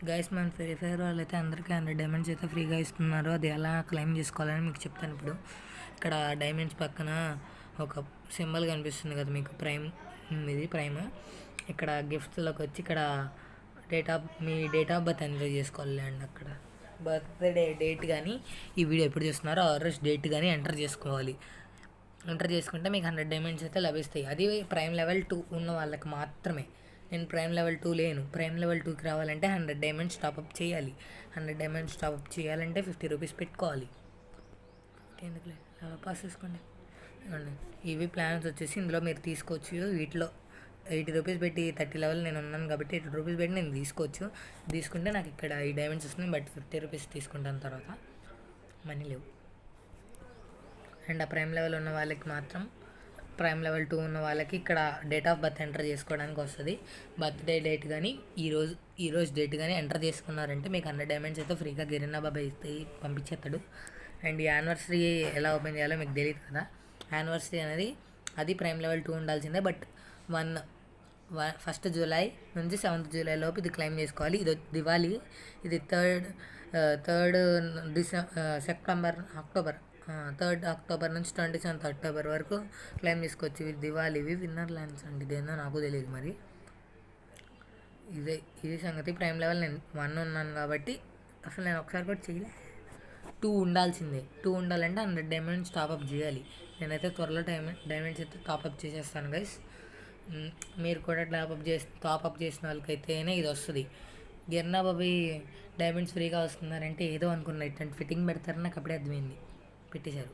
Guys మన free fire వాళ్ళు అయితే అందరికీ 100 డైమండ్స్ అయితే ఫ్రీగా ఇస్తున్నారు. అది ఎలా క్లెయిమ్ చేసుకోవాలని మీకు చెప్తాను ఇప్పుడు. ఇక్కడ డైమండ్స్ పక్కన ఒక సింబల్ కనిపిస్తుంది కదా మీకు, ప్రైమ్. ఇది ప్రైమ్. ఇక్కడ గిఫ్ట్స్లోకి వచ్చి ఇక్కడ మీ డేట్ ఆఫ్ బర్త్ ఎంటర్ చేసుకోవాలి అండి. అక్కడ బర్త్డే డేట్ కానీ ఈ వీడియో ఎప్పుడు చూస్తున్నారో ఆర్ఎస్ డేట్ కానీ ఎంటర్ చేసుకోవాలి. ఎంటర్ చేసుకుంటే మీకు 100 డైమండ్స్ అయితే లభిస్తాయి. అది ప్రైమ్ లెవెల్ 2 ఉన్న వాళ్ళకి మాత్రమే. నేను ప్రైమ్ లెవెల్ 2 లేను. ప్రైమ్ లెవెల్ 2కి రావాలంటే 100 డైమండ్స్ టాప్అప్ చేయాలి. 100 డైమండ్స్ టాప్అప్ చేయాలంటే 50 రూపీస్ పెట్టుకోవాలి. ఎందుకులే పాస్ చేసుకోండి. ఇవి ప్లాన్స్ వచ్చేసి ఇందులో మీరు తీసుకోవచ్చు. వీటిలో 80 రూపీస్ పెట్టి 30 లెవెల్ నేను ఉన్నాను కాబట్టి 80 రూపీస్ పెట్టి నేను తీసుకోవచ్చు. తీసుకుంటే నాకు ఇక్కడ ఈ డైమండ్స్ వస్తున్నాయి. బట్ 50 రూపీస్ తీసుకుంటాను, తర్వాత మనీ లేవు. అండ్ ఆ ప్రైమ్ లెవెల్ ఉన్న వాళ్ళకి మాత్రం, ప్రైమ్ లెవెల్ 2 ఉన్న వాళ్ళకి ఇక్కడ డేట్ ఆఫ్ బర్త్ ఎంటర్ చేసుకోవడానికి వస్తుంది. బర్త్డే డేట్ కానీ ఈరోజు డేట్ కానీ ఎంటర్ చేసుకున్నారంటే మీకు 100 డైమండ్స్ అయితే ఫ్రీగా గిరినా బాబాయ్ ఇస్తే పంపించేస్తాడు. అండ్ ఈ యానివర్సరీ ఎలా ఓపెన్ చేయాలో మీకు తెలియదు కదా. యానివర్సరీ అనేది అది ప్రైమ్ లెవెల్ 2 ఉండాల్సిందే. బట్ 1 జూలై నుంచి 7 జూలై లోపు ఇది క్లెయిమ్ చేసుకోవాలి. ఇది దివాళీ. ఇది 3 అక్టోబర్ 3 అక్టోబర్ నుంచి 27 అక్టోబర్ వరకు క్లెయిమ్ చేసుకోవచ్చు. ఇవి దివాళీవి విన్నర్ ల్యాండ్స్ అండి. ఇదేందో నాకు తెలియదు మరి. ఇది సంగతి. ప్రైమ్ లెవెల్ నేను 1 ఉన్నాను కాబట్టి అసలు నేను ఒకసారి కూడా చేయలే. 2 ఉండాల్సిందే. 2 ఉండాలంటే 100 డైమండ్స్ టాప్అప్ చేయాలి. నేనైతే త్వరలో డైమండ్స్ అయితే టాప్అప్ చేసేస్తాను గైస్. మీరు కూడా టాప్అప్ చేసిన వాళ్ళకైతేనే ఇది వస్తుంది. గిర్నా బాబాయ్ డైమండ్స్ ఫ్రీగా వస్తున్నారంటే ఏదో అనుకున్నా, ఇట్లాంటి ఫిట్టింగ్ పెడతారని నాకు అప్పుడే అర్థమైంది. పెట్టేశారు.